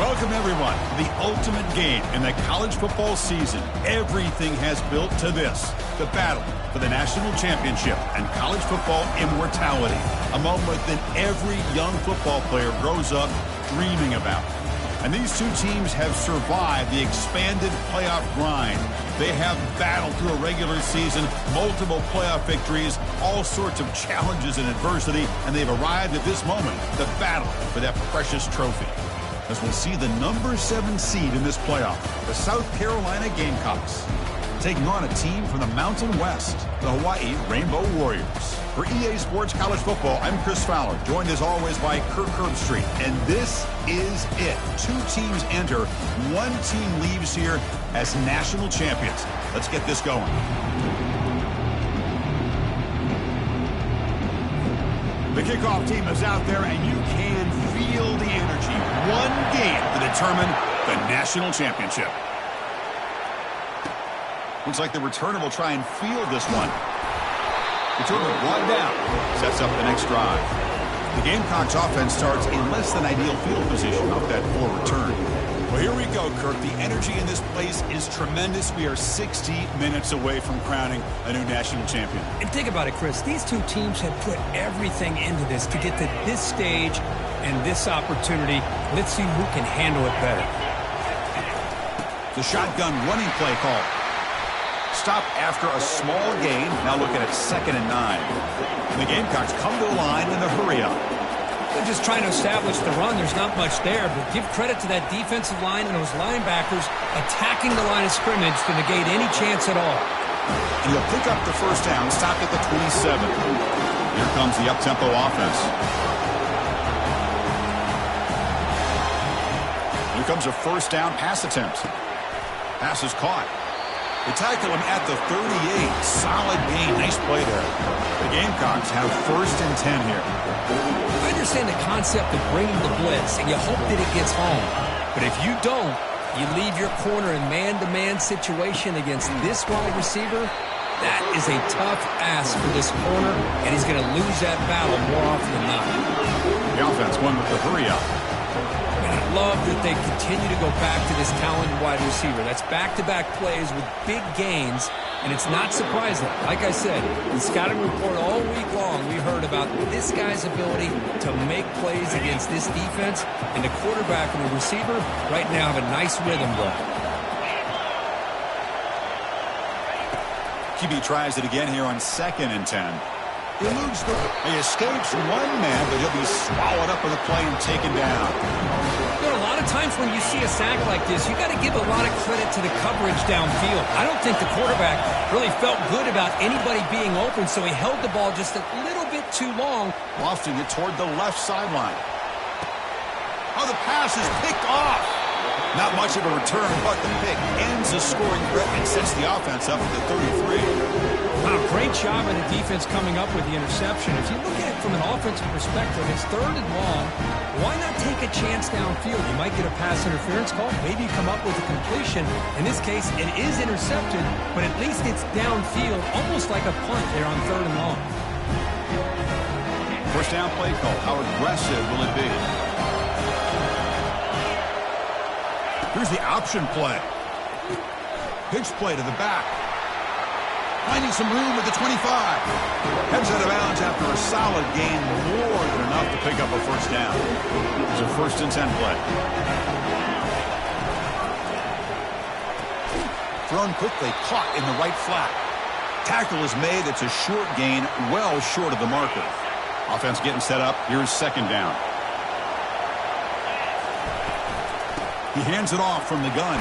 Welcome, everyone, to the ultimate game in the college football season. Everything has built to this, the battle for the national championship and college football immortality, a moment that every young football player grows up dreaming about. And these two teams have survived the expanded playoff grind. They have battled through a regular season, multiple playoff victories, all sorts of challenges and adversity, and they've arrived at this moment, the battle for that precious trophy. As we'll see the number 7 seed in this playoff, the South Carolina Gamecocks, taking on a team from the Mountain West, the Hawaii Rainbow Warriors. For EA Sports College Football, I'm Chris Fowler, joined as always by Kirk Herbstreit. And this is it. 2 teams enter, 1 team leaves here as national champions. Let's get this going. The kickoff team is out there, and you can feel the energy. One game to determine the national championship. Looks like the returner will try and field this one. Returner brought down. Sets up the next drive. The Gamecocks offense starts in less than ideal field position off that poor return. Well, here we go, Kirk. The energy in this place is tremendous. We are 60 minutes away from crowning a new national champion. And think about it, Chris. These two teams have put everything into this to get to this stage and this opportunity. Let's see who can handle it better. The shotgun running play call. Stop after a small gain. Now looking at 2nd and 9. The Gamecocks come to the line in the hurry-up. They're just trying to establish the run. There's not much there, but give credit to that defensive line and those linebackers attacking the line of scrimmage to negate any chance at all. And he'll pick up the first down, stopped at the 27. Here comes the up-tempo offense. Here comes a first down pass attempt. Pass is caught. They tackle him at the 38. Solid gain. Nice play there. The Gamecocks have 1st and 10 here. I understand the concept of bringing the blitz, and you hope that it gets home. But if you don't, you leave your corner in man-to-man situation against this wide receiver. That is a tough ask for this corner, and he's going to lose that battle more often than not. The offense won with the hurry-up. And I love that they continue to go back to this talented wide receiver. That's back-to-back plays with big gains, and it's not surprising. Like I said, in the scouting report all week long, we heard about this guy's ability to make plays against this defense, and the quarterback and the receiver right now have a nice rhythm going. QB tries it again here on 2nd and 10. He escapes one man, but he'll be swallowed up with a play and taken down. You know, a lot of times when you see a sack like this, you got to give a lot of credit to the coverage downfield. I don't think the quarterback really felt good about anybody being open, so he held the ball just a little bit too long. Lofting it toward the left sideline. Oh, the pass is picked off. Not much of a return, but the pick ends the scoring threat and sets the offense up at the 33. Wow, great job by the defense coming up with the interception. If you look at it from an offensive perspective, it's 3rd and long. Why not take a chance downfield? You might get a pass interference call. Maybe come up with a completion. In this case, it is intercepted, but at least it's downfield, almost like a punt there on 3rd and long. First down play call. How aggressive will it be? Here's the option play. Pitch play to the back. Finding some room at the 25. Heads out of bounds after a solid gain, more than enough to pick up a first down. It's a 1st and 10 play. Thrown quickly, caught in the right flat. Tackle is made. It's a short gain, well short of the marker. Offense getting set up. Here's 2nd down. He hands it off from the gun.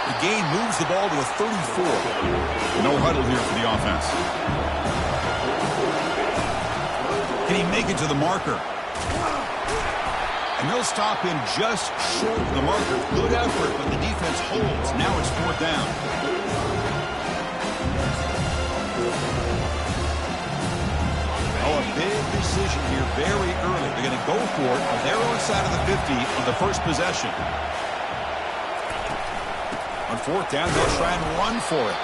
The gain moves the ball to the 34. No huddle here for the offense. Can he make it to the marker? And they'll stop him just short of the marker. Good effort, but the defense holds. Now it's 4th down. Oh, a big decision here very early. They're going to go for it on their own side of the 50 on the first possession. On 4th down, they'll try and run for it.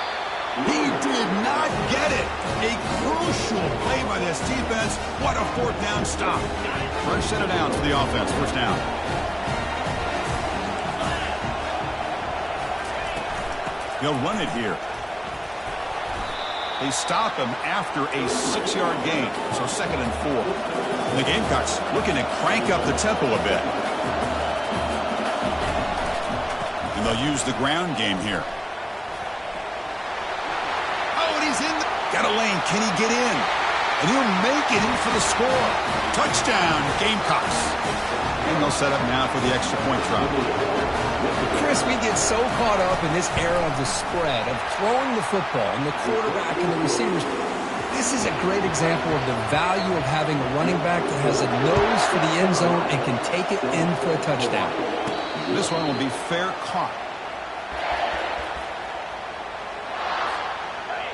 He did not get it. A crucial play by this defense. What a 4th down stop. First set it down for the offense. First down. They'll run it here. They stop him after a 6-yard gain, so 2nd and 4. And the Gamecocks looking to crank up the tempo a bit. And they'll use the ground game here. Oh, and he's in. Got a lane. Can he get in? And he'll make it in for the score. Touchdown, Gamecocks. And they'll set up now for the extra point try. Chris, we get so caught up in this era of the spread, of throwing the football, and the quarterback and the receivers. This is a great example of the value of having a running back that has a nose for the end zone and can take it in for a touchdown. This one will be fair caught.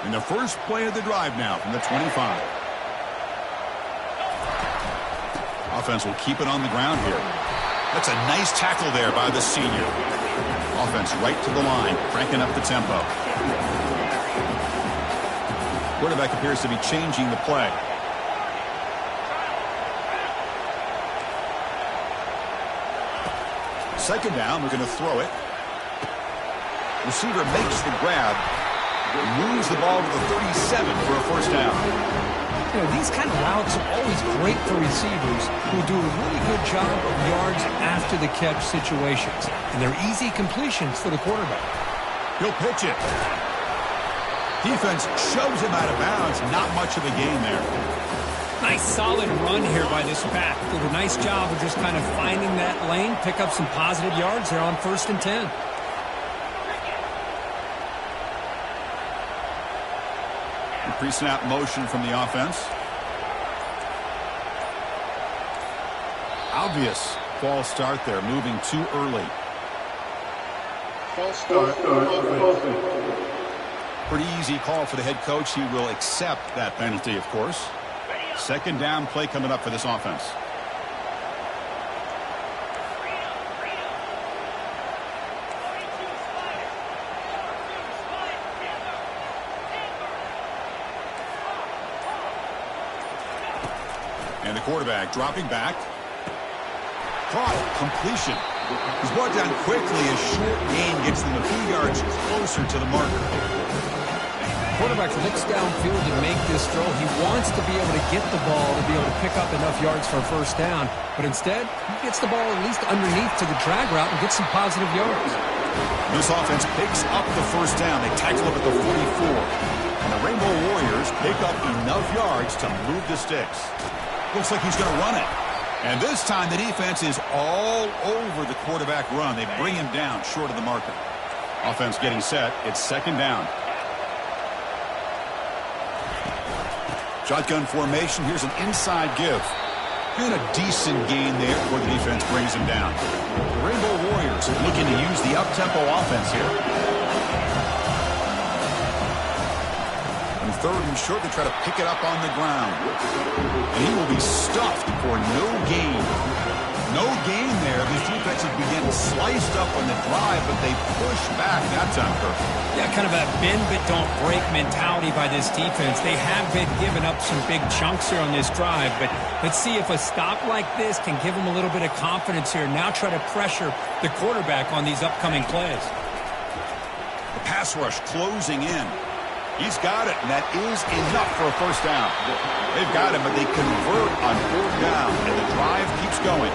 And the first play of the drive now from the 25. Offense will keep it on the ground here. That's a nice tackle there by the senior. Offense right to the line, cranking up the tempo. Quarterback appears to be changing the play. Second down, we're going to throw it. Receiver makes the grab. Moves the ball to the 37 for a first down. You know, these kind of routes are always great for receivers who do a really good job of yards after the catch situations. And they're easy completions for the quarterback. He'll pitch it. Defense shoves him out of bounds. Not much of a gain there. Nice solid run here by this back. Did a nice job of just kind of finding that lane, pick up some positive yards there on 1st and 10. Pre-snap motion from the offense. Obvious false start there, moving too early. False start. Pretty easy call for the head coach. He will accept that penalty, of course. Second down play coming up for this offense. And the quarterback dropping back. Caught. Completion. He's brought down quickly. A short gain gets them a few yards closer to the marker. Quarterback looks downfield to make this throw. He wants to be able to get the ball to be able to pick up enough yards for a first down. But instead, he gets the ball at least underneath to the drag route and gets some positive yards. This offense picks up the first down. They tackle up at the 44. And the Rainbow Warriors pick up enough yards to move the sticks. Looks like he's going to run it. And this time the defense is all over the quarterback run. They bring him down short of the marker. Offense getting set. It's second down. Shotgun formation. Here's an inside give. And a decent gain there before the defense brings him down. The Rainbow Warriors looking to use the up-tempo offense here. Third and short, they try to pick it up on the ground. And he will be stuffed for no gain. No gain there. This defense has been getting sliced up on the drive, but they push back that time, Kirk. Yeah, kind of a bend but don't break mentality by this defense. They have been giving up some big chunks here on this drive, but let's see if a stop like this can give them a little bit of confidence here. Now try to pressure the quarterback on these upcoming plays. The pass rush closing in. He's got it, and that is enough for a first down. They've got him, but they convert on 4th down, and the drive keeps going.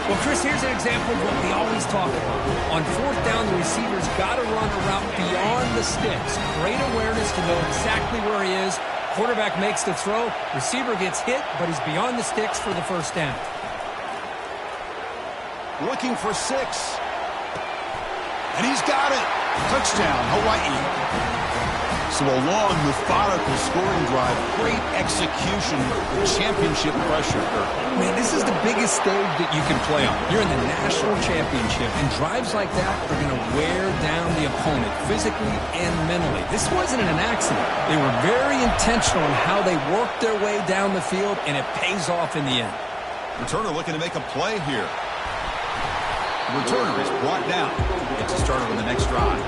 Well, Chris, here's an example of what we always talk about. On 4th down, the receiver's got to run a route beyond the sticks. Great awareness to know exactly where he is. Quarterback makes the throw. Receiver gets hit, but he's beyond the sticks for the first down. Looking for 6. And he's got it. Touchdown, Hawaii. So a long, methodical scoring drive. Great execution. Championship pressure. Man, this is the biggest stage that you can play on. You're in the national championship, and drives like that are going to wear down the opponent physically and mentally. This wasn't an accident. They were very intentional in how they worked their way down the field, and it pays off in the end. Returner looking to make a play here. The returner is brought down. Gets it started on the next drive.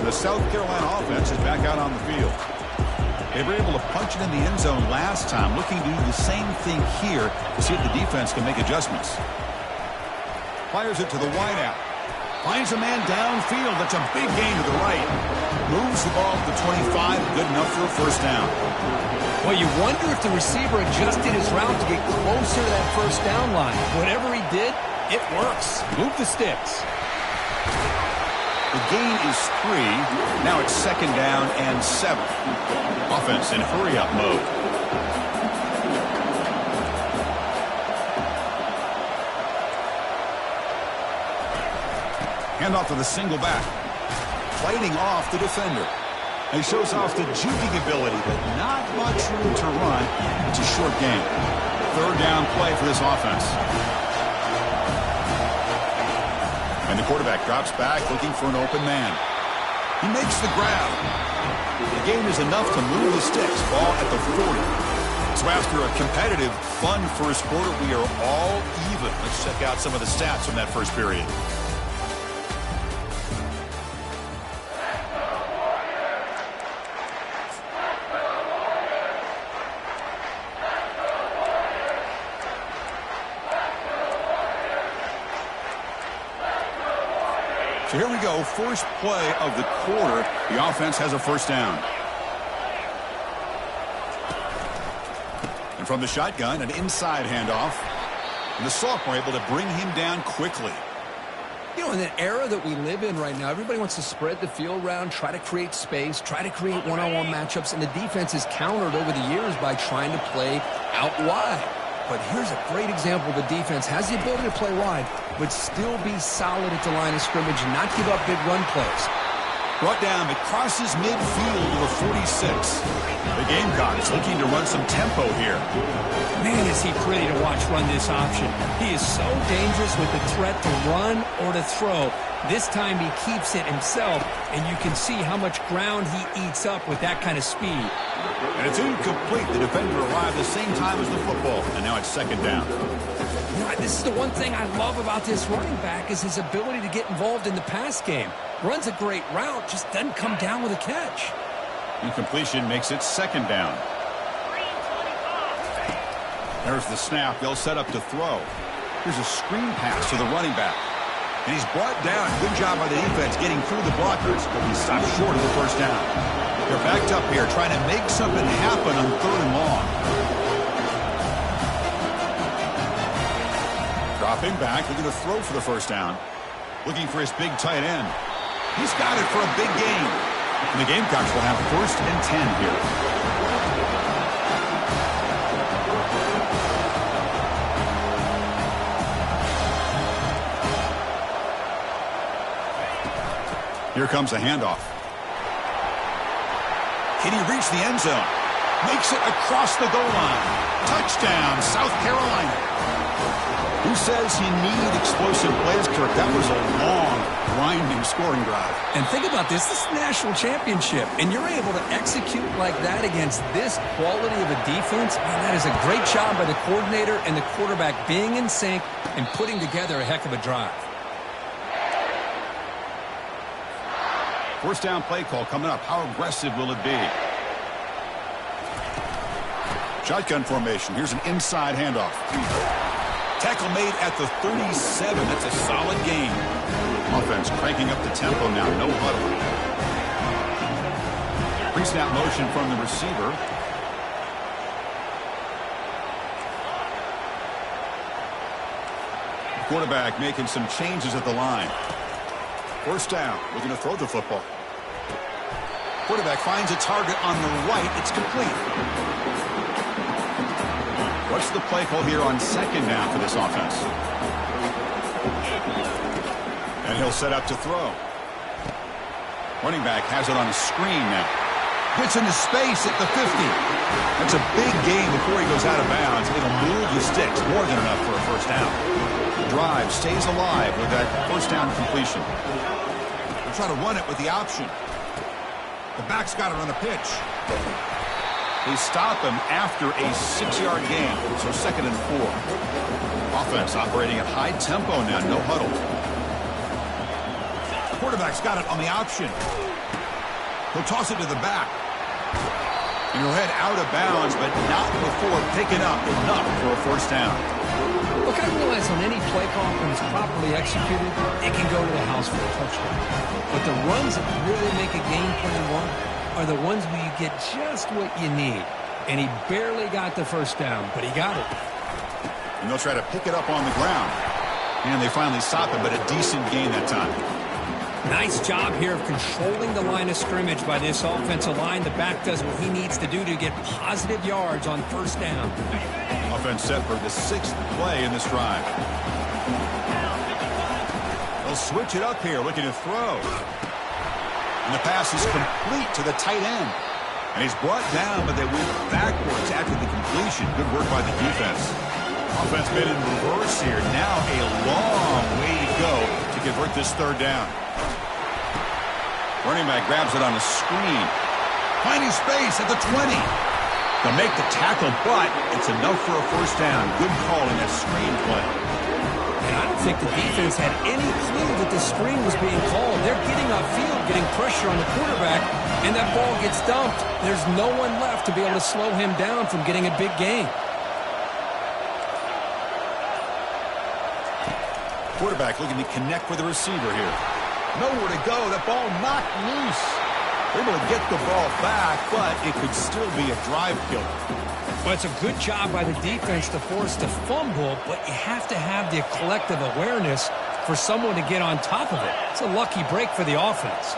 The South Carolina offense is back out on the field. They were able to punch it in the end zone last time, looking to do the same thing here to see if the defense can make adjustments. Fires it to the wideout. Finds a man downfield. That's a big gain to the right. Moves the ball to the 25. Good enough for a first down. Well, you wonder if the receiver adjusted his route to get closer to that first down line. Whatever he did, it works. Move the sticks. The gain is 3. Now it's second down and 7. Offense in hurry-up mode. Handoff to the single back. Fighting off the defender. He shows off the juking ability, but not much room to run. It's a short game. Third down play for this offense. And the quarterback drops back looking for an open man. He makes the grab. The gain is enough to move the sticks. Ball at the 40. So after a competitive, fun first quarter, we are all even. Let's check out some of the stats from that first period. So here we go, first play of the quarter. The offense has a first down. And from the shotgun, an inside handoff. And the sophomore able to bring him down quickly. You know, in the era that we live in right now, everybody wants to spread the field around, try to create space, try to create one-on-one matchups, and the defense is countered over the years by trying to play out wide. But here's a great example. The defense has the ability to play wide, but still be solid at the line of scrimmage and not give up big run plays. Brought down, but crosses midfield to the 46. The Gamecocks looking to run some tempo here. Man, is he pretty to watch run this option. He is so dangerous with the threat to run or to throw. This time he keeps it himself, and you can see how much ground he eats up with that kind of speed. And it's incomplete. The defender arrived the same time as the football, and now it's second down. You know, this is the one thing I love about this running back is his ability to get involved in the pass game. Runs a great route, just doesn't come down with a catch. Incompletion makes it second down. There's the snap. They'll set up to throw. Here's a screen pass to the running back. And he's brought down. Good job by the defense getting through the blockers, but he stopped short of the first down. They're backed up here trying to make something happen on third and long. Dropping back, looking to throw for the first down. Looking for his big tight end. He's got it for a big gain. And the Gamecocks will have first and 10 here. Here comes a handoff. Can he reach the end zone? Makes it across the goal line. Touchdown, South Carolina. Who says you need explosive plays, Kirk? That was a long, grinding scoring drive. And think about this. This is a national championship, and you're able to execute like that against this quality of a defense. Man, that is a great job by the coordinator and the quarterback being in sync and putting together a heck of a drive. First down play call coming up. How aggressive will it be? Shotgun formation. Here's an inside handoff. Tackle made at the 37. That's a solid gain. Offense cranking up the tempo now. No huddle. Pre-snap motion from the receiver. Quarterback making some changes at the line. First down. Looking to throw the football. Quarterback finds a target on the right. It's complete. What's the play call here on second down for this offense? And he'll set up to throw. Running back has it on a screen now. Gets into space at the 50. That's a big gain before he goes out of bounds. It'll move the sticks. More than enough for a first down. The drive stays alive with that first down completion. They'll try to run it with the option. The back's got it on the pitch. They stop him after a 6-yard gain, so second and 4. Offense operating at high tempo now, no huddle. The quarterback's got it on the option. He'll toss it to the back. And he'll head out of bounds, but not before picking up enough for a first down. Look, I realize on any play call, when it's properly executed, it can go to the house for a touchdown. But the runs that really make a game plan work are the ones where you get just what you need. And he barely got the first down, but he got it. And they'll try to pick it up on the ground. And they finally stop it, but a decent gain that time. Nice job here of controlling the line of scrimmage by this offensive line. The back does what he needs to do to get positive yards on first down. Offense set for the 6th play in this drive. They'll switch it up here, looking to throw. And the pass is complete to the tight end. And he's brought down, but they went backwards after the completion. Good work by the defense. Offense been in reverse here. Now a long way to go to convert this third down. Running back grabs it on a screen. Finding space at the 20. They'll make the tackle, but it's enough for a first down. Good call in that screen play. And I don't think the defense had any clue that the screen was being called. They're getting upfield, getting pressure on the quarterback, and that ball gets dumped. There's no one left to be able to slow him down from getting a big gain. Quarterback looking to connect with the receiver here. Nowhere to go. That ball knocked loose. Able to get the ball back, but it could still be a drive killer. Well, it's a good job by the defense to force the fumble, but you have to have the collective awareness for someone to get on top of it. It's a lucky break for the offense.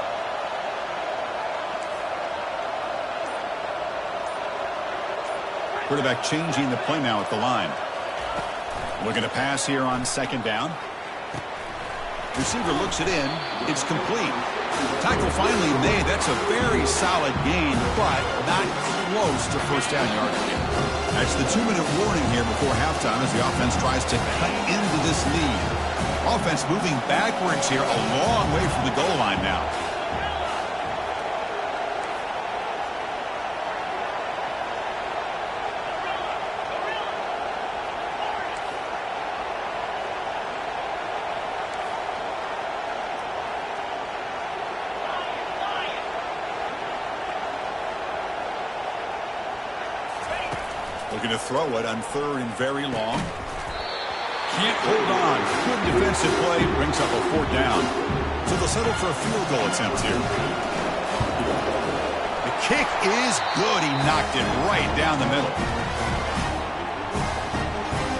Quarterback changing the play now at the line. Looking to pass here on second down. Receiver looks it in. It's complete. Tackle finally made. That's a very solid gain, but not close to first down yardage. That's the 2-minute warning here before halftime as the offense tries to cut into this lead. Offense moving backwards here, a long way from the goal line now. Looking to throw it on third and very long. Can't hold on. Good defensive play. Brings up a fourth down. So they'll settle for a field goal attempt here. The kick is good. He knocked it right down the middle.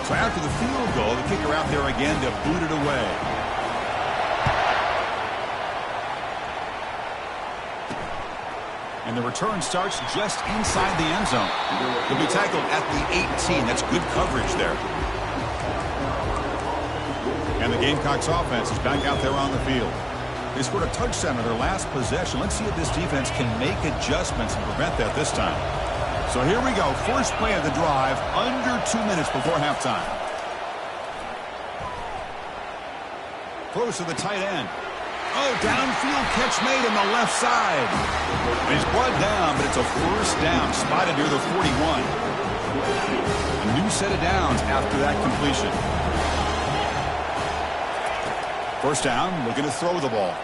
So after the field goal, the kicker out there again to boot it away. And the return starts just inside the end zone. He'll be tackled at the 18. That's good coverage there. And the Gamecocks offense is back out there on the field. They scored a touchdown on their last possession. Let's see if this defense can make adjustments and prevent that this time. So here we go. First play of the drive, under 2 minutes before halftime. Throws to the tight end. Oh, downfield catch made on the left side. He's brought down, but it's a first down, spotted near the 41. A new set of downs after that completion. First down, looking to throw the ball.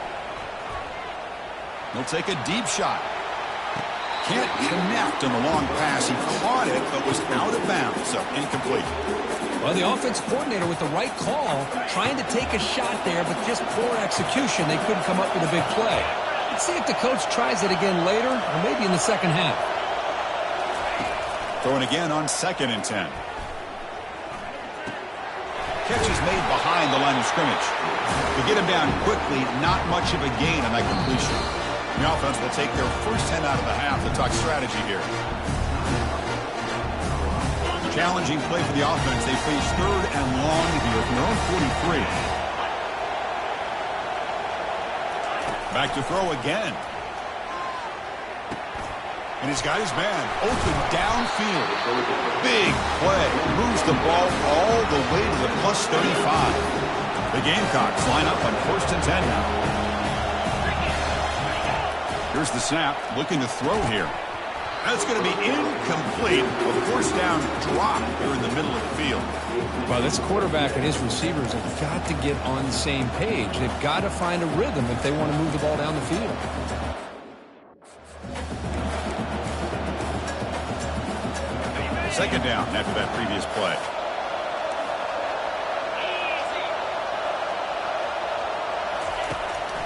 He'll take a deep shot. Can't connect on the long pass. He caught it, but was out of bounds, so incomplete. Well, the offense coordinator with the right call, trying to take a shot there, but just poor execution. They couldn't come up with a big play. Let's see if the coach tries it again later, or maybe in the second half. Throwing again on 2nd and 10. Catch is made behind the line of scrimmage. To get him down quickly, not much of a gain on that completion. The offense will take their first 10 out of the half to talk strategy here. Challenging play for the offense. They face third and long here from their own 43. Back to throw again. And he's got his man open downfield. Big play. Moves the ball all the way to the plus 35. The Gamecocks line up on 1st and 10 now. Here's the snap. Looking to throw here. That's going to be incomplete. A first down drop here in the middle of the field. Well, this quarterback and his receivers have got to get on the same page. They've got to find a rhythm if they want to move the ball down the field. Second down after that previous play.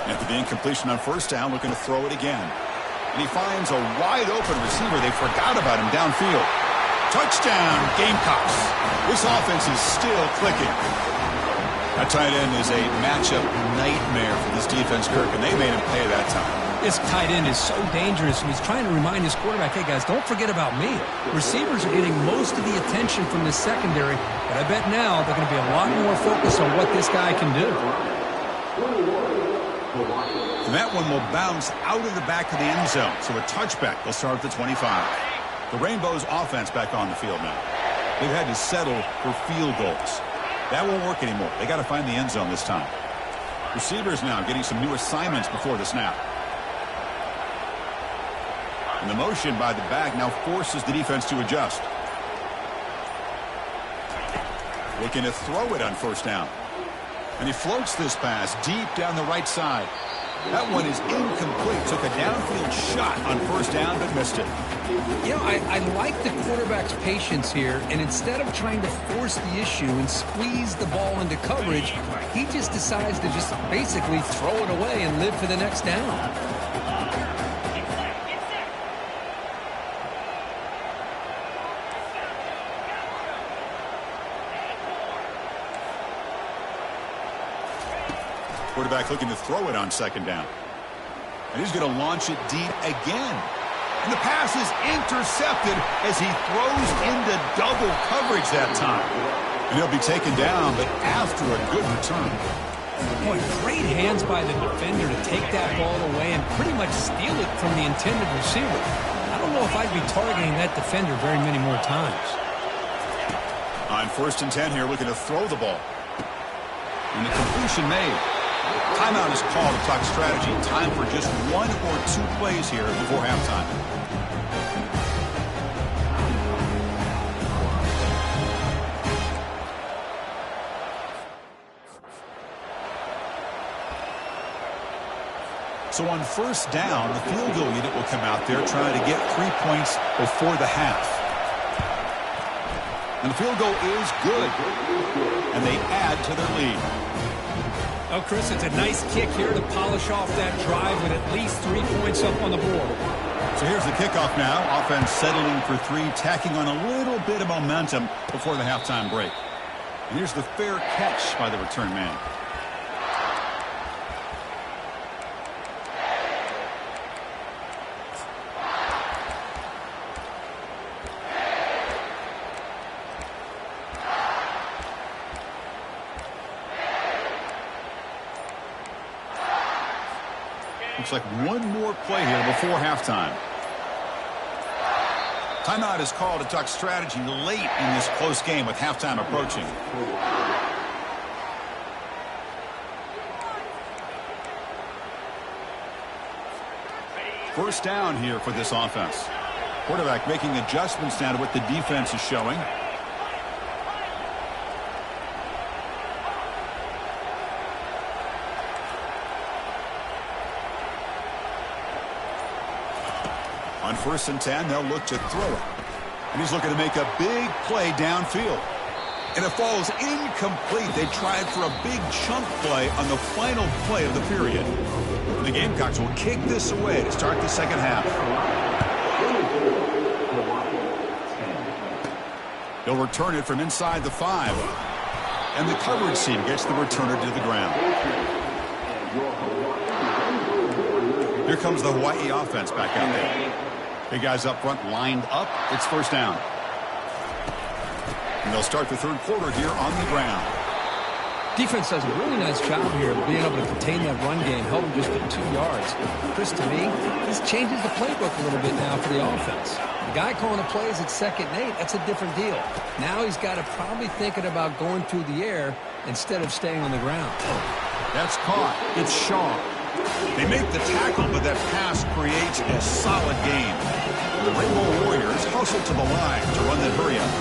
After the incompletion on first down, looking to throw it again. And he finds a wide-open receiver. They forgot about him downfield. Touchdown, Gamecocks. This offense is still clicking. That tight end is a matchup nightmare for this defense, Kirk, and they made him pay that time. This tight end is so dangerous, and he's trying to remind his quarterback, hey, guys, don't forget about me. Receivers are getting most of the attention from the secondary, but I bet now they're going to be a lot more focused on what this guy can do. And that one will bounce out of the back of the end zone, so a touchback. They'll start at the 25. The Rainbows offense back on the field now. They've had to settle for field goals. That won't work anymore. They got to find the end zone this time. Receivers now getting some new assignments before the snap. And the motion by the back now forces the defense to adjust. Looking to throw it on first down. And he floats this pass deep down the right side. That one is incomplete. Took a downfield shot on first down, but missed it. You know, I like the quarterback's patience here, and instead of trying to force the issue and squeeze the ball into coverage, he just decides to just basically throw it away and live for the next down. Quarterback looking to throw it on second down. And he's going to launch it deep again. And the pass is intercepted as he throws into double coverage that time. And he'll be taken down, but after a good return. Boy, great hands by the defender to take that ball away and pretty much steal it from the intended receiver. I don't know if I'd be targeting that defender very many more times. On first and 10 here, looking to throw the ball. And the completion made. Timeout is called to talk strategy. Time for just one or two plays here before halftime. So on first down, the field goal unit will come out there trying to get 3 points before the half. And the field goal is good. And they add to their lead. Oh, Chris, it's a nice kick here to polish off that drive with at least 3 points up on the board. So here's the kickoff now. Offense settling for three, tacking on a little bit of momentum before the halftime break. And here's the fair catch by the return man. Looks like one more play here before halftime. Timeout is called to talk strategy late in this close game with halftime approaching. First down here for this offense. Quarterback making adjustments now to what the defense is showing. On first and 10, they'll look to throw it. And he's looking to make a big play downfield. And it falls incomplete. They tried for a big chunk play on the final play of the period. And the Gamecocks will kick this away to start the second half. They'll return it from inside the 5. And the coverage team gets the returner to the ground. Here comes the Hawaii offense back out there. Big guys up front lined up. It's first down. And they'll start the third quarter here on the ground. Defense does a really nice job here of being able to contain that run game, held them just at 2 yards. Chris, to me, this changes the playbook a little bit now for the offense. The guy calling the plays at 2nd and 8, that's a different deal. Now he's got to probably thinking about going through the air instead of staying on the ground. That's caught. It's Shaw. They make the tackle, but that pass creates a solid game. The Rainbow Warriors hustle to the line to run that hurry up.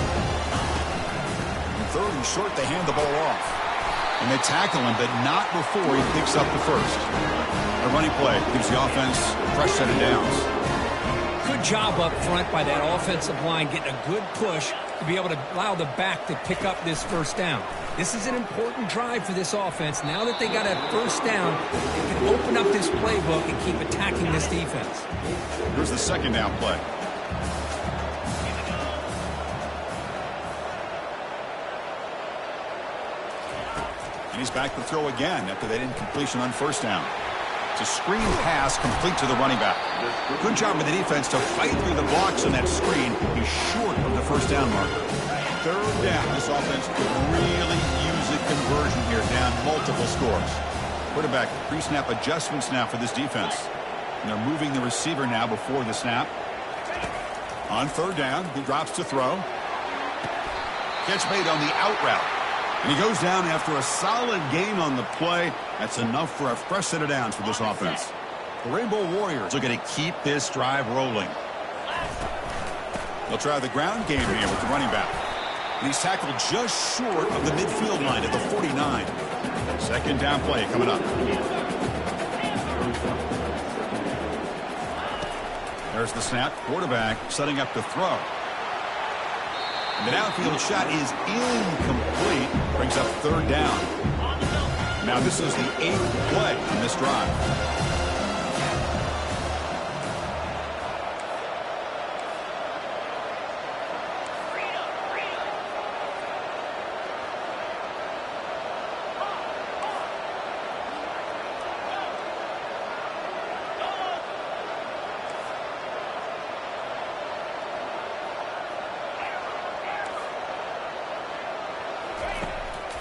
And third and short, they hand the ball off. And they tackle him, but not before he picks up the first. A running play gives the offense a fresh set of downs. Good job up front by that offensive line, getting a good push to be able to allow the back to pick up this first down. This is an important drive for this offense. Now that they got a first down, they can open up this playbook and keep attacking this defense. Here's the second down play. And he's back to throw again after that incompletion on first down. It's a screen pass complete to the running back. Good job with the defense to fight through the blocks on that screen. He's short of the first down marker. Third down. This offense could really use a conversion here, down multiple scores. Quarterback pre-snap adjustments now for this defense. And they're moving the receiver now before the snap. On third down, he drops to throw. Catch made on the out route. And he goes down after a solid gain on the play. That's enough for a fresh set of downs for this offense. The Rainbow Warriors are going to keep this drive rolling. They'll try the ground game here with the running back. And he's tackled just short of the midfield line at the 49. Second down play coming up. There's the snap. Quarterback setting up to throw. And the downfield shot is incomplete. Brings up third down. Now this is the 8th play on this drive.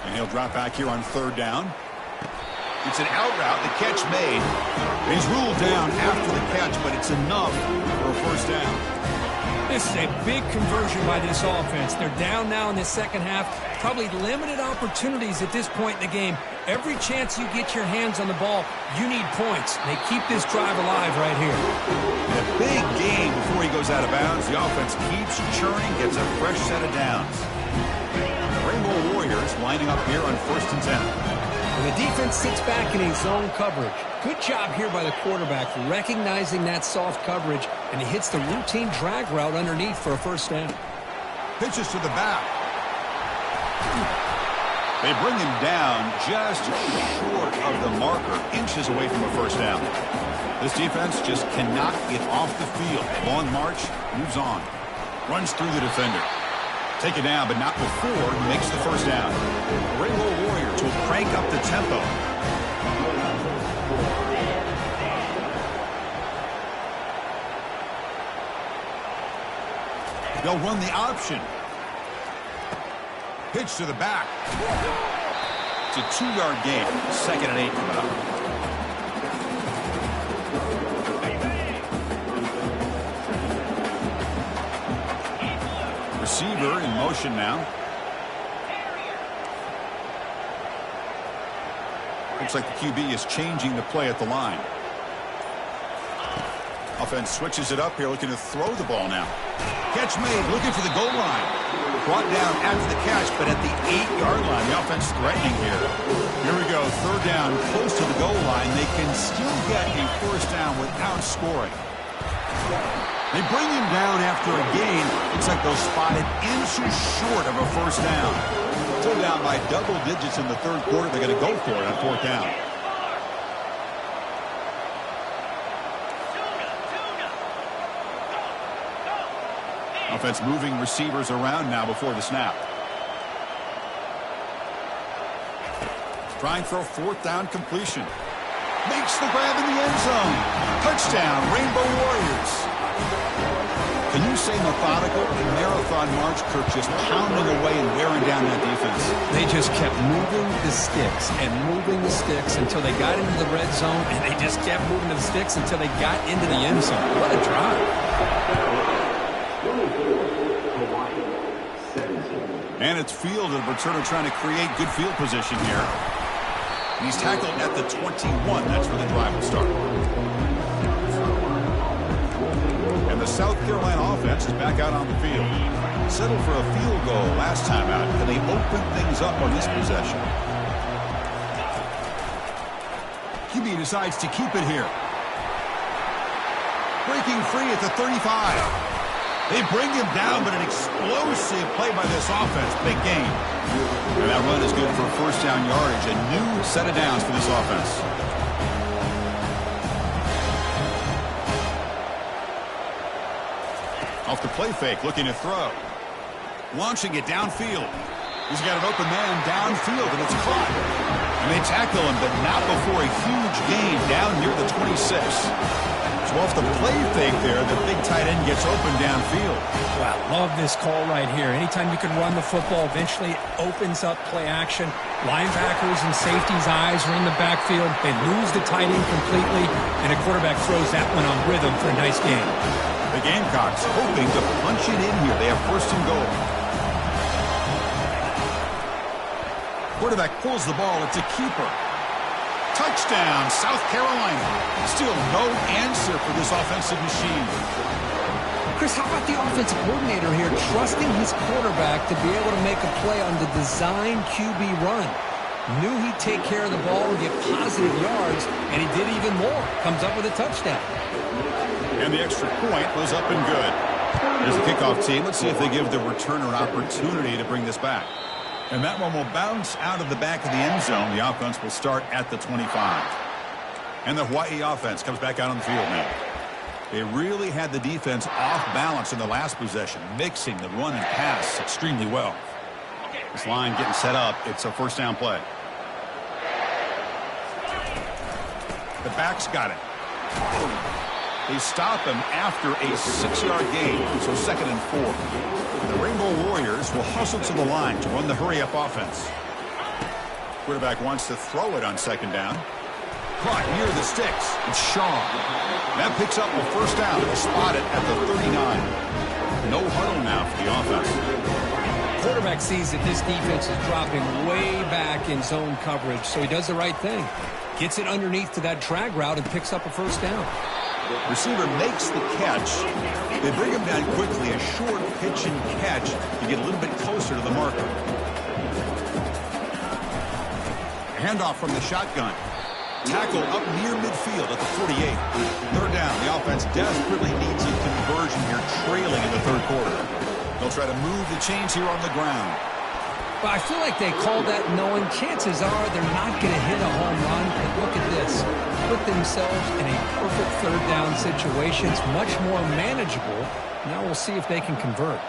And he'll drop back here on third down. It's an out route. The catch made. He's ruled down after the catch, but it's enough for a first down. This is a big conversion by this offense. They're down now in the second half. Probably limited opportunities at this point in the game. Every chance you get your hands on the ball, you need points. They keep this drive alive right here. And a big gain before he goes out of bounds. The offense keeps churning, gets a fresh set of downs. The Rainbow Warriors lining up here on 1st and 10. And the defense sits back in a zone coverage. Good job here by the quarterback recognizing that soft coverage, and he hits the routine drag route underneath for a first down. Pitches to the back. They bring him down just short of the marker, inches away from a first down. This defense just cannot get off the field. Long march, moves on. Runs through the defender. Take it down, but not before he makes the first down. The Rainbow Warriors will crank up the tempo. They'll run the option. Pitch to the back. It's a 2-yard gain. 2nd and 8 coming up. Receiver in motion now. Looks like the QB is changing the play at the line. Offense switches it up here, looking to throw the ball now. Catch made, looking for the goal line. Brought down after the catch, but at the 8-yard line. The offense threatening here. Here we go, third down, close to the goal line. They can still get a first down without scoring. They bring him down after a gain. Looks like they'll spot it inches short of a first down. Still down by double digits in the third quarter. They're going to go for it on 4th down. Offense moving receivers around now before the snap. Trying for a 4th down completion. Makes the grab in the end zone. Touchdown, Rainbow Warriors. Can you say methodical? A marathon march, Kirk, just pounding away and wearing down that defense. They just kept moving the sticks and moving the sticks until they got into the red zone, and they just kept moving the sticks until they got into the end zone. What a drive. And it's Field, a returner trying to create good field position here. And he's tackled at the 21. That's where the drive will start. And the South Carolina offense is back out on the field. Settled for a field goal last time out. Can they open things up on this possession? QB decides to keep it here. Breaking free at the 35. They bring him down, but an explosive play by this offense. Big gain. And that run is good for first down yardage. A new set of downs for this offense. Off the play fake, looking to throw. Launching it downfield. He's got an open man downfield, and it's caught. And they tackle him, but not before a huge gain down near the 26. So off the play fake there, the big tight end gets open downfield. Wow, love this call right here. Anytime you can run the football, eventually it opens up play action. Linebackers and safeties' eyes are in the backfield. They lose the tight end completely, and a quarterback throws that one on rhythm for a nice gain. The Gamecocks hoping to punch it in here. They have first and goal. Quarterback pulls the ball. It's a keeper. Touchdown, South Carolina. Still no answer for this offensive machine. Chris, how about the offensive coordinator here trusting his quarterback to be able to make a play on the design QB run? Knew he'd take care of the ball and get positive yards, and he did even more. Comes up with a touchdown. And the extra point was up and good. Here's the kickoff team. Let's see if they give the returner an opportunity to bring this back. And that one will bounce out of the back of the end zone. The offense will start at the 25. And the Hawaii offense comes back out on the field now. They really had the defense off balance in the last possession, mixing the run and pass extremely well. This line getting set up. It's a first down play. The back's got it. They stop him after a 6-yard gain, so 2nd and 4. The Rainbow Warriors will hustle to the line to run the hurry-up offense. Quarterback wants to throw it on 2nd down. Caught near the sticks. It's Shaw. That picks up a first down. They'll spot it at the 39. No huddle now for the offense. Quarterback sees that this defense is dropping way back in zone coverage, so he does the right thing. Gets it underneath to that drag route and picks up a first down. Receiver makes the catch. They bring him down quickly. A short pitch and catch to get a little bit closer to the marker. Handoff from the shotgun. Tackle up near midfield at the 48. 3rd down. The offense desperately needs a conversion here, trailing in the 3rd quarter. They'll try to move the chains here on the ground. But I feel like they called that knowing chances are they're not going to hit a home run. But look at this. Put themselves in a perfect 3rd down situation. It's much more manageable. Now we'll see if they can convert.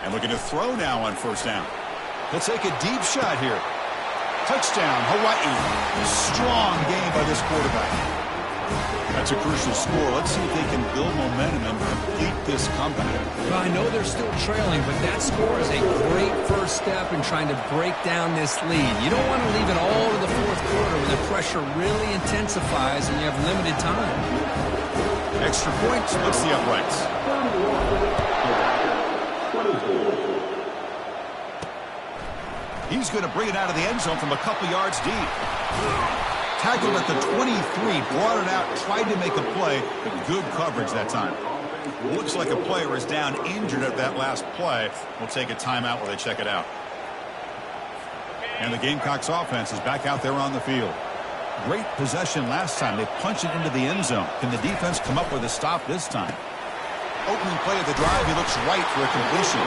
And looking to throw now on 1st down. He'll take a deep shot here. Touchdown, Hawaii. Strong game by this quarterback. That's a crucial score. Let's see if they can build momentum and complete this comeback. Well, I know they're still trailing, but that score is a great first step in trying to break down this lead. You don't want to leave it all to the 4th quarter when the pressure really intensifies and you have limited time. Extra point splits the uprights. He's going to bring it out of the end zone from a couple yards deep. Tackled at the 23, brought it out, tried to make a play, but good coverage that time. Looks like a player is down injured at that last play. We'll take a timeout while they check it out. And the Gamecocks offense is back out there on the field. Great possession last time. They punched it into the end zone. Can the defense come up with a stop this time? Opening play of the drive, he looks right for a completion.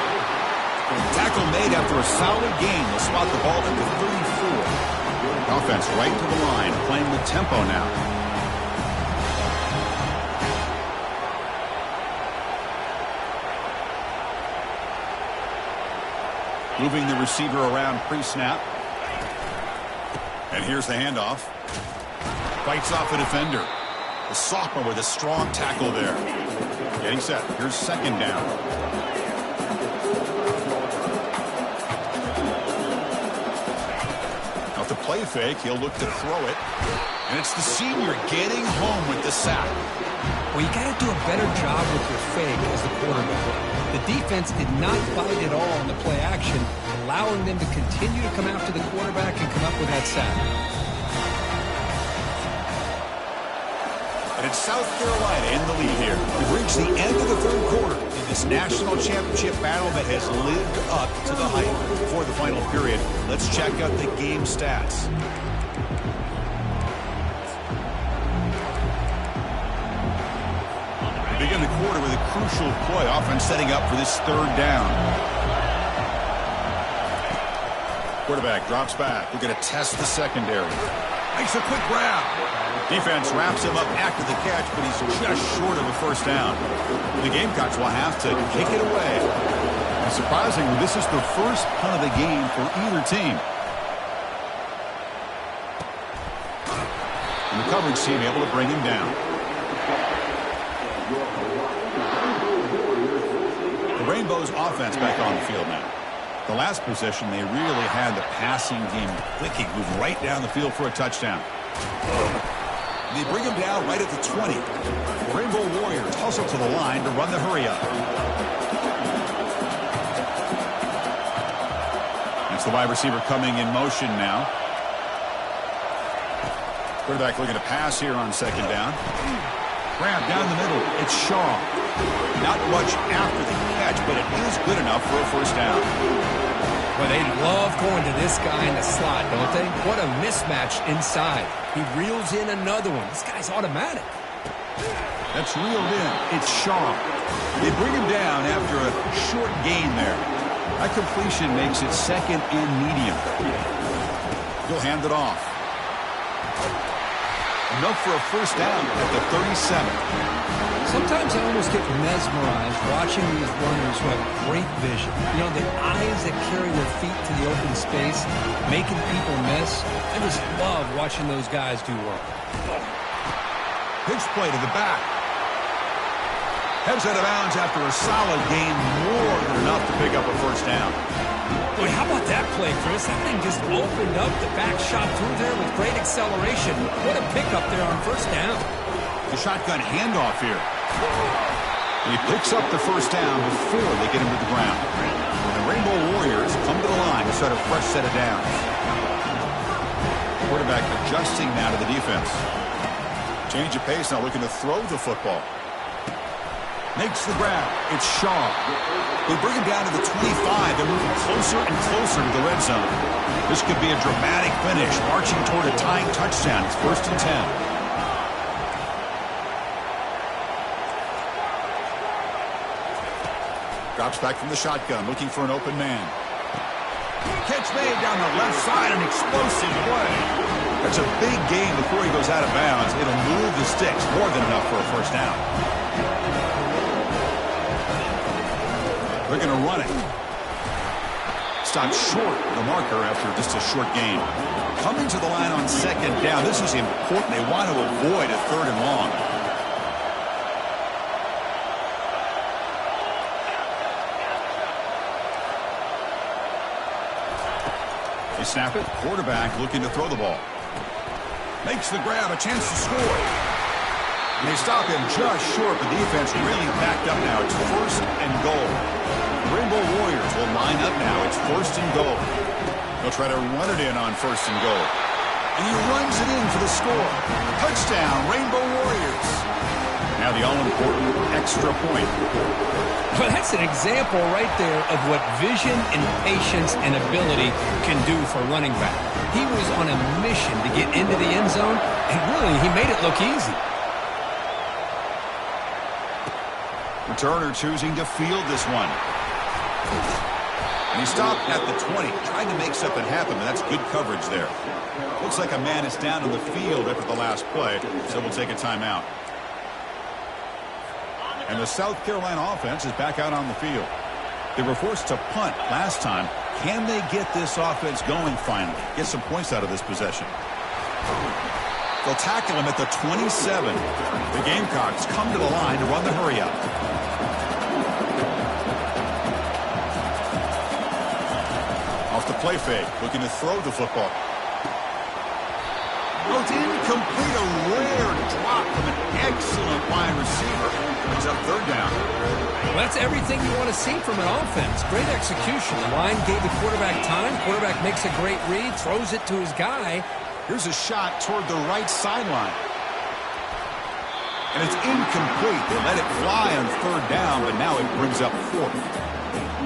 Tackle made after a solid gain. They'll spot the ball at the 34. Offense right to the line, playing with tempo now. Moving the receiver around pre-snap. And here's the handoff. Fights off a defender. The sophomore with a strong tackle there. Getting set. Here's 2nd down. The play fake, he'll look to throw it, and it's the senior getting home with the sack. Well, you got to do a better job with your fake as the quarterback. The defense did not fight at all in the play action, allowing them to continue to come after the quarterback and come up with that sack. And it's South Carolina in the lead here. We've reached the end of the 3rd quarter in this national championship battle that has lived up to the hype for the final period. Let's check out the game stats. We begin a quarter with a crucial play. Offense setting up for this third down. Quarterback drops back. We're going to test the secondary. Makes a quick grab. Defense wraps him up after the catch, but he's just short of a first down. The Gamecocks will have to kick it away. And surprisingly, this is the first punt of the game for either team. And the coverage team able to bring him down. The Rainbows offense back on the field now. The last possession, they really had the passing game clicking, moving right down the field for a touchdown. They bring him down right at the 20. The Rainbow Warriors hustle to the line to run the hurry up. That's the wide receiver coming in motion now. Quarterback looking to pass here on second down. Grab down the middle. It's Shaw. Not much after the catch, but it is good enough for a first down. Well, they love going to this guy in the slot, don't they? What a mismatch inside. He reels in another one. This guy's automatic. That's reeled in. It's Shaw. They bring him down after a short gain there. That completion makes it second and medium. He'll hand it off. Enough for a first down at the 37. Sometimes I almost get mesmerized watching these runners who have great vision. You know, the eyes that carry their feet to the open space, making people miss. I just love watching those guys do work. Pitch play to the back. Heads out of bounds after a solid gain, more than enough to pick up a first down. Boy, how about that play, Chris? That thing just opened up. The back shot through there with great acceleration. What a pickup there on first down. The shotgun handoff here. He picks up the first down before they get him to the ground. And the Rainbow Warriors come to the line to start a fresh set of downs. Quarterback adjusting now to the defense. Change of pace now, looking to throw the football. Makes the grab. It's Shaw. They bring him down to the 25. They're moving closer and closer to the red zone. This could be a dramatic finish, marching toward a tying touchdown. It's 1st and 10. Drops back from the shotgun, looking for an open man. Catch made down the left side, an explosive play. That's a big gain before he goes out of bounds. It'll move the sticks, more than enough for a first down. They're going to run it. Stopped short of the marker after just a short gain. Coming to the line on second down. This is important. They want to avoid a third and long. They snap it. Quarterback looking to throw the ball. Makes the grab. A chance to score. And they stop him just short. The defense really backed up now. It's 1st and goal. The Rainbow Warriors will line up now. It's 1st and goal. They'll try to run it in on 1st and goal. And he runs it in for the score. Touchdown, Rainbow Warriors. Now the all-important extra point. Well, that's an example right there of what vision and patience and ability can do for a running back. He was on a mission to get into the end zone, and really, he made it look easy. Returner choosing to field this one. And he stopped at the 20, trying to make something happen, but that's good coverage there. Looks like a man is down on the field after the last play, so we'll take a timeout. And the South Carolina offense is back out on the field. They were forced to punt last time. Can they get this offense going finally? Get some points out of this possession. They'll tackle him at the 27. The Gamecocks come to the line to run the hurry up. Off the play fake, looking to throw the football. Oh, it's incomplete, a rare drop from an excellent wide receiver. Brings up third down. Well, that's everything you want to see from an offense. Great execution. The line gave the quarterback time. Quarterback makes a great read, throws it to his guy. Here's a shot toward the right sideline. And it's incomplete. They let it fly on third down, but now it brings up 4th.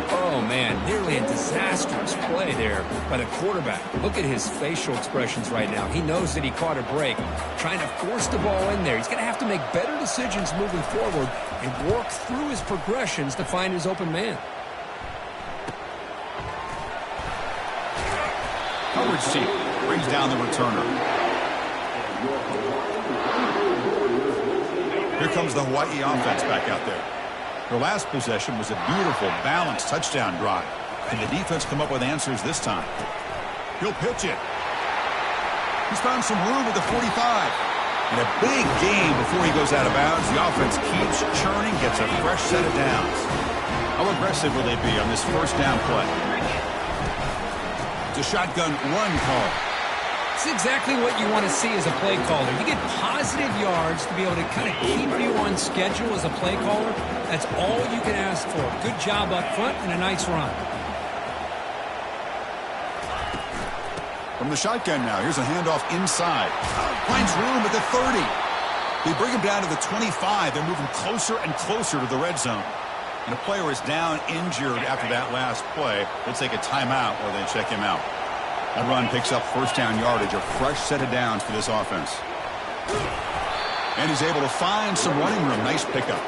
Oh, Oh, man, nearly a disastrous play there by the quarterback. Look at his facial expressions right now. He knows that he caught a break, trying to force the ball in there. He's going to have to make better decisions moving forward and work through his progressions to find his open man. Coverage team brings down the returner. Here comes the Hawaii offense back out there. Their last possession was a beautiful, balanced touchdown drive. And the defense come up with answers this time. He'll pitch it. He's found some room at the 45. And a big gain before he goes out of bounds. The offense keeps churning, gets a fresh set of downs. How aggressive will they be on this first down play? It's a shotgun run call. It's exactly what you want to see as a play caller. You get positive yards to be able to kind of keep you on schedule as a play caller. That's all you can ask for. Good job up front and a nice run. From the shotgun now, here's a handoff inside. Finds room at the 30. They bring him down to the 25. They're moving closer and closer to the red zone. And a player is down injured after that last play. They'll take a timeout while they check him out. That run picks up first down yardage, a fresh set of downs for this offense. And he's able to find some running room. Nice pickup.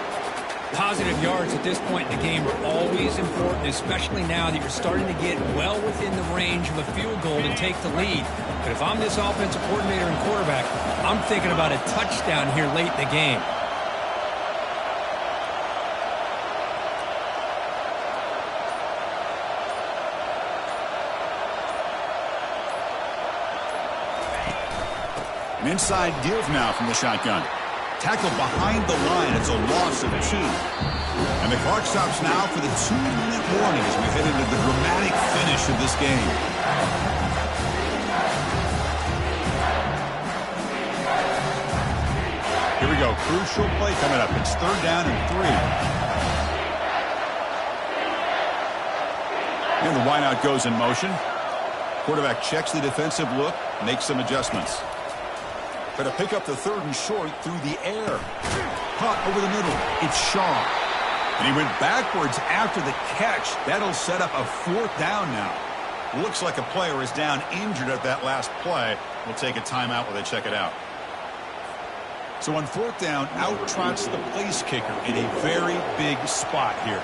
Positive yards at this point in the game are always important, especially now that you're starting to get well within the range of a field goal to take the lead. But if I'm this offensive coordinator and quarterback, I'm thinking about a touchdown here late in the game. An inside give now from the shotgun. Tackled behind the line. It's a loss of 2. And the clock stops now for the 2-minute warning as we head into the dramatic finish of this game. Here we go. Crucial play coming up. It's 3rd down and 3. And the wideout goes in motion. Quarterback checks the defensive look, makes some adjustments. But to pick up the 3rd and short through the air. Caught over the middle. It's Shaw. And he went backwards after the catch. That'll set up a 4th down now. Looks like a player is down injured at that last play. We'll take a timeout while they check it out. So on 4th down, out trots the place kicker in a very big spot here.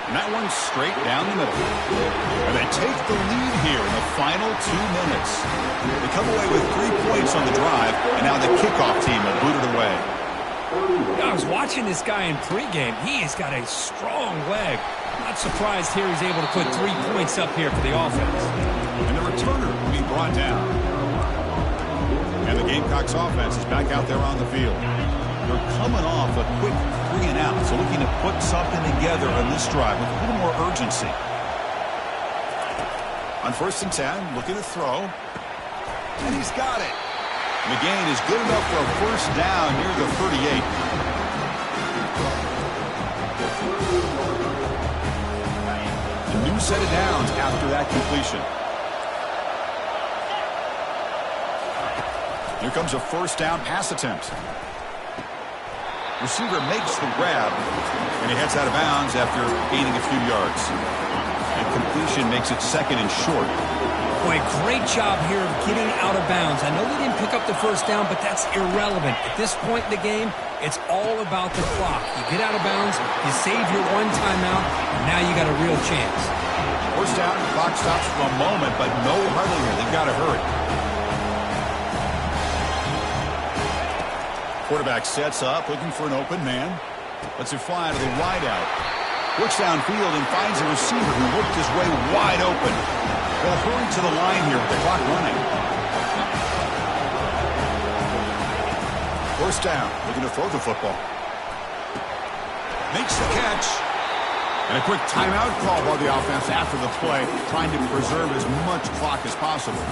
And that one's straight down the middle. And they take the lead here in the final 2 minutes. They come away with 3 points on the drive, and now the kickoff team will boot it away. I was watching this guy in pregame. He has got a strong leg. Not surprised here he's able to put 3 points up here for the offense. And the returner will be brought down. And the Gamecocks offense is back out there on the field. They're coming off a quick 3 and out, so looking to put something together on this drive with a little more urgency. On 1st and 10, looking to throw. And he's got it. And the gain is good enough for a 1st down near the 38. A new set of downs after that completion. Here comes a 1st down pass attempt. Receiver makes the grab, and he heads out of bounds after gaining a few yards. And completion makes it 2nd and short. Boy, great job here of getting out of bounds. I know they didn't pick up the 1st down, but that's irrelevant. At this point in the game, it's all about the clock. You get out of bounds, you save your 1 timeout, and now you got a real chance. 1st down, the clock stops for a moment, but no huddle here. They've got to hurry. Quarterback sets up, looking for an open man. Lets it fly to the wideout. Looks downfield and finds a receiver who worked his way wide open. They'll hurry to the line here with the clock running. 1st down, looking to throw the football. Makes the catch. And a quick timeout call by the offense after the play, trying to preserve as much clock as possible.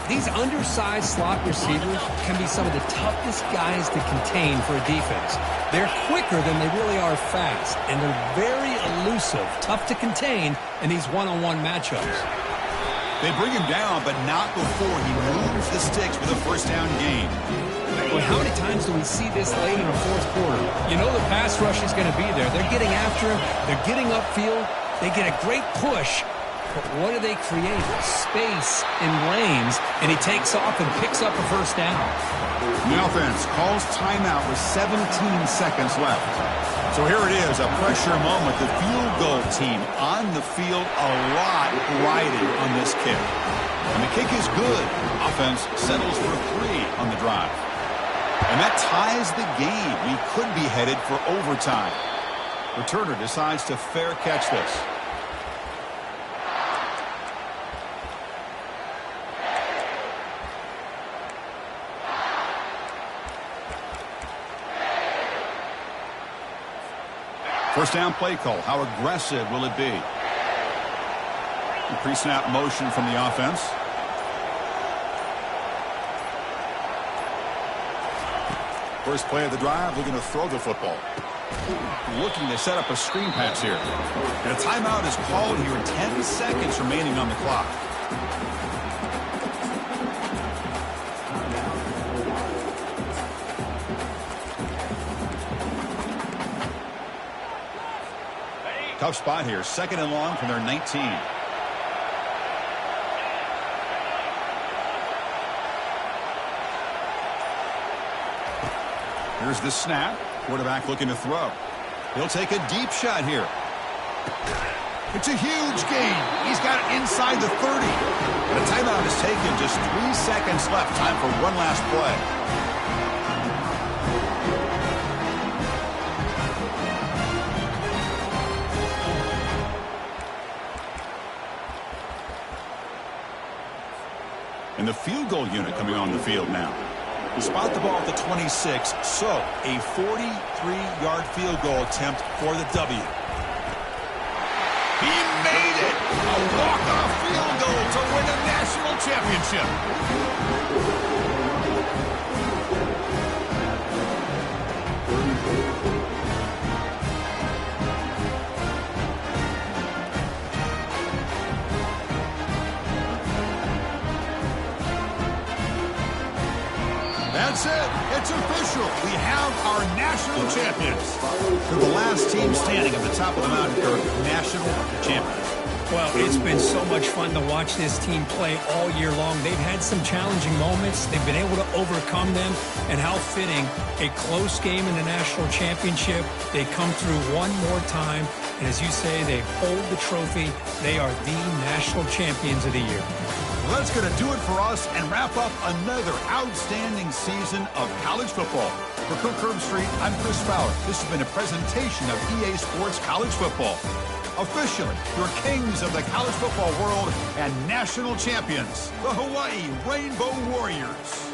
These undersized slot receivers can be some of the toughest guys to contain for a defense. They're quicker than they really are fast, and they're very elusive, tough to contain in these one-on-one matchups. They bring him down, but not before he moves the sticks with a 1st down gain. Well, how many times times do we see this late in a fourth quarter? You know the pass rush is going to be there. They're getting after him. They're getting upfield. They get a great push. But what do they create? Space in lanes, and he takes off and picks up a first down. The offense calls timeout with 17 seconds left. So here it is, a pressure moment. The field goal team on the field, a lot riding on this kick. And the kick is good. Offense settles for 3 on the drive. And that ties the game. We could be headed for overtime. Returner decides to fair catch this. First down play call. How aggressive will it be? Pre-snap motion from the offense. First play of the drive, looking to throw the football. Looking to set up a screen pass here. And a timeout is called here. 10 seconds remaining on the clock. Tough spot here. 2nd and long from their 19. Here's the snap. Quarterback looking to throw. He'll take a deep shot here. It's a huge gain. He's got it inside the 30. And a timeout is taken. Just 3 seconds left. Time for one last play. And the field goal unit coming on the field now. We spot the ball at the 26, so a 43-yard field goal attempt for the W. He made it! A walk-off field goal to win a national championship. That's it. It's official. We have our national champions. They're the last team standing at the top of the mountain. They're national champions. Well, it's been so much fun to watch this team play all year long. They've had some challenging moments. They've been able to overcome them. And how fitting, a close game in the national championship. They come through one more time. And as you say, they hold the trophy. They are the national champions of the year. Well, that's going to do it for us and wrap up another outstanding season of college football. For Cook Herb Street, I'm Chris Fowler. This has been a presentation of EA Sports College Football. Officially, your kings of the college football world and national champions, the Hawaii Rainbow Warriors.